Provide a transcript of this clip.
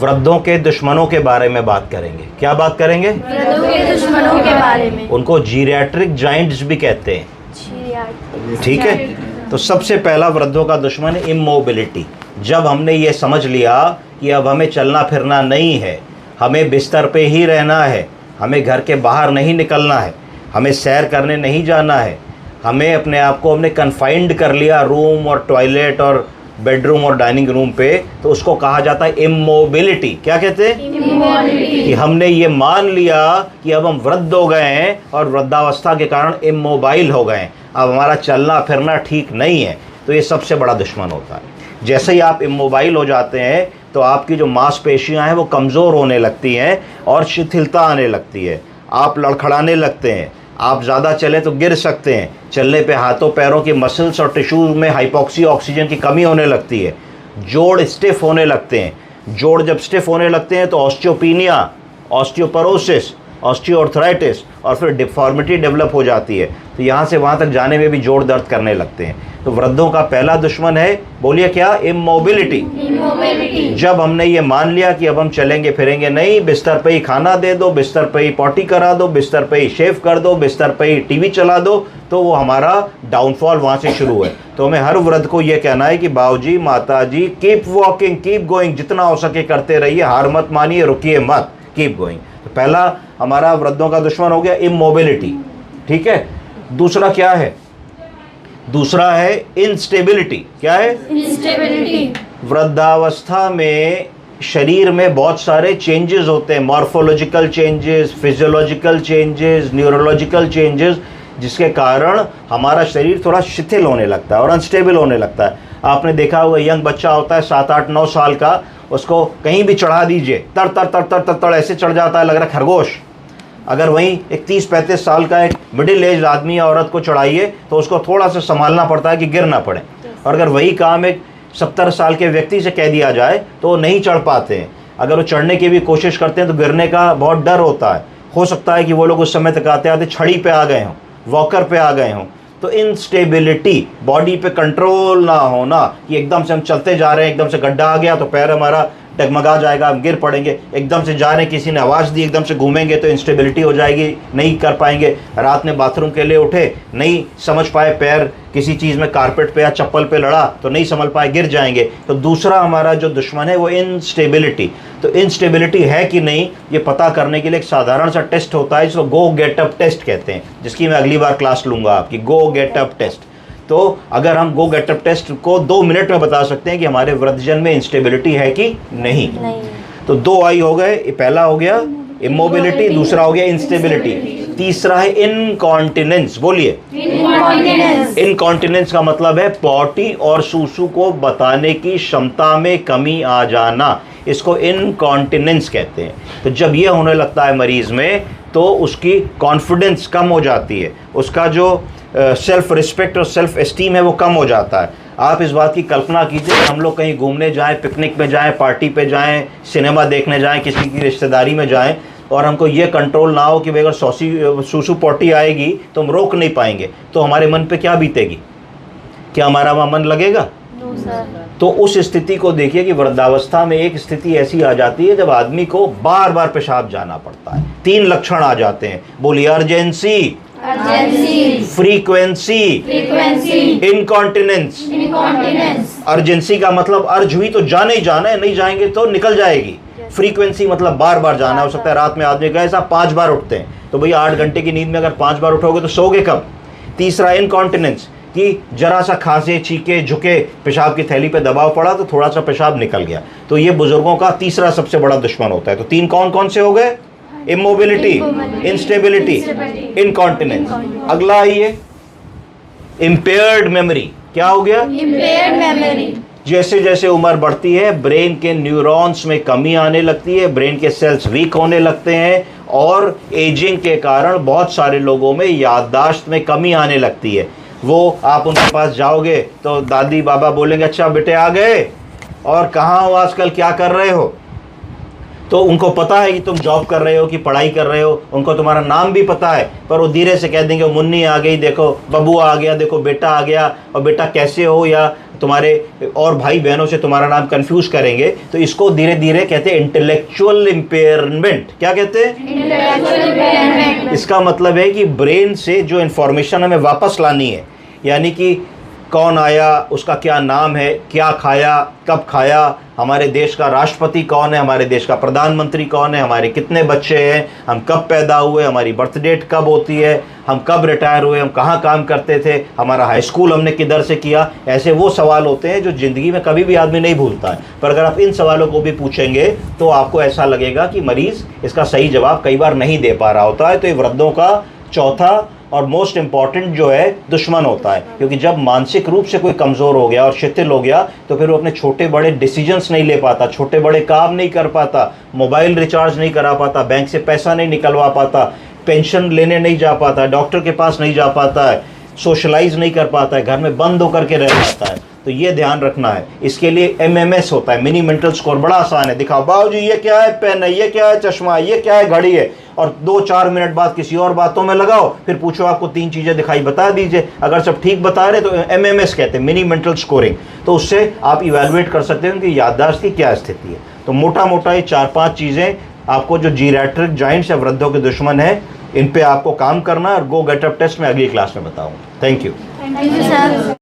वृद्धों के दुश्मनों के बारे में बात करेंगे। क्या बात करेंगे? वृद्धों के दुश्मनों के बारे में। उनको जीरियाट्रिक जाइंट्स भी कहते हैं, ठीक है। तो सबसे पहला वृद्धों का दुश्मन है इमोबिलिटी। जब हमने ये समझ लिया कि अब हमें चलना फिरना नहीं है, हमें बिस्तर पे ही रहना है, हमें घर के बाहर नहीं निकलना है, हमें सैर करने नहीं जाना है, हमें अपने आप को हमने कन्फाइंड कर लिया रूम और टॉयलेट और बेडरूम और डाइनिंग रूम पे, तो उसको कहा जाता है इमोबिलिटी। क्या कहते हैं? इमोबिलिटी। कि हमने ये मान लिया कि अब हम वृद्ध हो गए हैं और वृद्धावस्था के कारण इमोबाइल हो गए हैं, अब हमारा चलना फिरना ठीक नहीं है। तो ये सबसे बड़ा दुश्मन होता है। जैसे ही आप इमोबाइल हो जाते हैं तो आपकी जो मांसपेशियां हैं वो कमज़ोर होने लगती हैं और शिथिलता आने लगती है, आप लड़खड़ाने लगते हैं, आप ज़्यादा चले तो गिर सकते हैं, चलने पे हाथों पैरों की मसल्स और टिश्यूज़ में हाइपोक्सी ऑक्सीजन की कमी होने लगती है, जोड़ स्टिफ होने लगते हैं। जोड़ जब स्टिफ होने लगते हैं तो ऑस्टियोपीनिया, ऑस्टियोपोरोसिस, ऑस्टियोआर्थराइटिस और फिर डिफॉर्मिटी डेवलप हो जाती है। तो यहाँ से वहाँ तक जाने में भी जोड़ दर्द करने लगते हैं। तो वृद्धों का पहला दुश्मन है, बोलिए क्या? इमोबिलिटी। जब हमने ये मान लिया कि अब हम चलेंगे फिरेंगे नहीं, बिस्तर पे ही खाना दे दो, बिस्तर पे ही पॉटी करा दो, बिस्तर पे ही शेव कर दो, बिस्तर पे ही टीवी चला दो, तो वो हमारा डाउनफॉल वहाँ से शुरू है। तो हमें हर वृद्ध को ये कहना है कि बाबूजी, माताजी, कीप वॉकिंग, कीप गोइंग, जितना हो सके करते रहिए, हार मत मानिए, रुकिए मत, कीप गोइंग। तो पहला हमारा वृद्धों का दुश्मन हो गया इमोबिलिटी, ठीक है। दूसरा क्या है? दूसरा है इंस्टेबिलिटी। क्या है? इंस्टेबिलिटी। वृद्धावस्था में शरीर में बहुत सारे चेंजेस होते हैं, morphological changes, physiological changes, neurological changes, जिसके कारण हमारा शरीर थोड़ा शिथिल होने लगता है और अनस्टेबल होने लगता है। आपने देखा होगा यंग बच्चा होता है 7, 8, 9 साल का, उसको कहीं भी चढ़ा दीजिए, तर तर तर तर तर तर ऐसे चढ़ जाता है, लग रहा है खरगोश। अगर वहीं एक 30-35 साल का एक मिडिल एज आदमी या औरत को चढ़ाइए तो उसको थोड़ा सा संभालना पड़ता है कि गिर ना पड़े। और अगर वही काम एक 70 साल के व्यक्ति से कह दिया जाए तो वो नहीं चढ़ पाते हैं। अगर वो चढ़ने की भी कोशिश करते हैं तो गिरने का बहुत डर होता है। हो सकता है कि वो लोग उस समय तक आते आते छड़ी पे आ गए हों, वॉकर पे आ गए हों। तो इंस्टेबिलिटी, बॉडी पे कंट्रोल ना होना, कि एकदम से हम चलते जा रहे हैं, एकदम से गड्ढा आ गया तो पैर हमारा डगमगा जाएगा, हम गिर पड़ेंगे। एकदम से जा रहे हैं, किसी ने आवाज़ दी, एकदम से घूमेंगे तो इंस्टेबिलिटी हो जाएगी, नहीं कर पाएंगे। रात में बाथरूम के लिए उठे, नहीं समझ पाए, पैर किसी चीज़ में कारपेट पे या चप्पल पे लड़ा तो नहीं समझ पाए, गिर जाएंगे। तो दूसरा हमारा जो दुश्मन है वो इंस्टेबिलिटी। तो इंस्टेबिलिटी है कि नहीं ये पता करने के लिए एक साधारण सा टेस्ट होता है, जिसको गो गेट अप टेस्ट कहते हैं, जिसकी मैं अगली बार क्लास लूँगा आपकी, गो गेट अप टेस्ट। तो अगर हम गो गेट अप टेस्ट को 2 मिनट में बता सकते हैं कि हमारे वृद्धजन में इंस्टेबिलिटी है कि नहीं। तो 2 आई हो गए, पहला हो गया इमोबिलिटी, दूसरा हो गया इंस्टेबिलिटी, तीसरा है इनकॉन्टिनेंस। बोलिए इनकॉन्टिनेंस का मतलब है पॉटी और सूसू को बताने की क्षमता में कमी आ जाना, इसको इनकॉन्टिनेंस कहते हैं। तो जब ये होने लगता है मरीज में तो उसकी कॉन्फिडेंस कम हो जाती है, उसका जो सेल्फ रिस्पेक्ट और सेल्फ एस्टीम है वो कम हो जाता है। आप इस बात की कल्पना कीजिए हम लोग कहीं घूमने जाएं, पिकनिक में जाएं, पार्टी पे जाएं, सिनेमा देखने जाएं, किसी की रिश्तेदारी में जाएं और हमको ये कंट्रोल ना हो कि भाई अगर सूसू पॉटी आएगी तो हम रोक नहीं पाएंगे, तो हमारे मन पे क्या बीतेगी? क्या हमारा वहाँ मन लगेगा? तो उस स्थिति को देखिए कि वृद्धावस्था में एक स्थिति ऐसी आ जाती है जब आदमी को बार बार पेशाब जाना पड़ता है। 3 लक्षण आ जाते हैं, बोलिए अर्जेंसी, फ्रीक्वेंसी, इनकॉन्टिनेंस। अर्जेंसी का मतलब अर्ज हुई तो जाना ही जाना है, नहीं जाएंगे तो निकल जाएगी। फ्रीक्वेंसी मतलब बार बार जाना, हो सकता है रात में आदमी कहे साहब 5 बार उठते हैं, तो भैया 8 घंटे की नींद में अगर 5 बार उठोगे तो सोगे कब? तीसरा इनकॉन्टिनेंस, कि जरा सा खांसे, छीके, झुके, पेशाब की थैली पे दबाव पड़ा तो थोड़ा सा पेशाब निकल गया। तो ये बुजुर्गों का तीसरा सबसे बड़ा दुश्मन होता है। तो 3 कौन कौन से हो गए? Immobility, instability, incontinence. अगला आइए इम्पेयर्ड मेमोरी। क्या हो गया? Impaired memory. जैसे जैसे उम्र बढ़ती है ब्रेन के न्यूरॉन्स में कमी आने लगती है, ब्रेन के सेल्स वीक होने लगते हैं और एजिंग के कारण बहुत सारे लोगों में याददाश्त में कमी आने लगती है। वो आप उनके पास जाओगे तो दादी बाबा बोलेंगे अच्छा बेटे आ गए और कहाँ हो आजकल, क्या कर रहे हो? तो उनको पता है कि तुम जॉब कर रहे हो कि पढ़ाई कर रहे हो, उनको तुम्हारा नाम भी पता है, पर वो धीरे से कह देंगे मुन्नी आ गई, देखो बबू आ गया, देखो बेटा आ गया, और बेटा कैसे हो, या तुम्हारे और भाई बहनों से तुम्हारा नाम कंफ्यूज करेंगे। तो इसको धीरे धीरे कहते हैं इंटेलेक्चुअल इम्पेयरमेंट। क्या कहते हैं? Intellectual impairment. इसका मतलब है कि ब्रेन से जो इन्फॉर्मेशन हमें वापस लानी है, यानी कि कौन आया, उसका क्या नाम है, क्या खाया, कब खाया, हमारे देश का राष्ट्रपति कौन है, हमारे देश का प्रधानमंत्री कौन है, हमारे कितने बच्चे हैं, हम कब पैदा हुए, हमारी बर्थ डेट कब होती है, हम कब रिटायर हुए, हम कहाँ काम करते थे, हमारा हाई स्कूल हमने किधर से किया। ऐसे वो सवाल होते हैं जो ज़िंदगी में कभी भी आदमी नहीं भूलता है, पर अगर आप इन सवालों को भी पूछेंगे तो आपको ऐसा लगेगा कि मरीज़ इसका सही जवाब कई बार नहीं दे पा रहा होता है। तो ये वृद्धों का चौथा और मोस्ट इम्पॉर्टेंट जो है दुश्मन होता है, क्योंकि जब मानसिक रूप से कोई कमज़ोर हो गया और शिथिल हो गया तो फिर वो अपने छोटे बड़े डिसीजंस नहीं ले पाता, छोटे बड़े काम नहीं कर पाता, मोबाइल रिचार्ज नहीं करा पाता, बैंक से पैसा नहीं निकलवा पाता, पेंशन लेने नहीं जा पाता, डॉक्टर के पास नहीं जा पाता है, सोशलाइज नहीं कर पाता है, घर में बंद होकर के रह जाता है। तो ये ध्यान रखना है। इसके लिए MMS होता है, मिनी मेंटल स्कोर, बड़ा आसान है। दिखाओ बाबू जी ये क्या है, पेन है, ये क्या है, चश्मा है, ये क्या है, घड़ी है, और 2-4 मिनट बाद किसी और बातों में लगाओ, फिर पूछो आपको 3 चीज़ें दिखाई, बता दीजिए। अगर सब ठीक बता रहे तो MMS कहते हैं, मिनी मेंटल स्कोरिंग। तो उससे आप इवेलुएट कर सकते हैं उनकी याददाश्त की क्या स्थिति है। तो मोटा मोटा ये 4-5 चीज़ें आपको जो जीरैट्रिक जॉइंट्स या वृद्धों के दुश्मन है, इन पे आपको काम करना है। और गो गेट अप टेस्ट में अगली क्लास में बताऊंगा। Thank you. Thank you sir.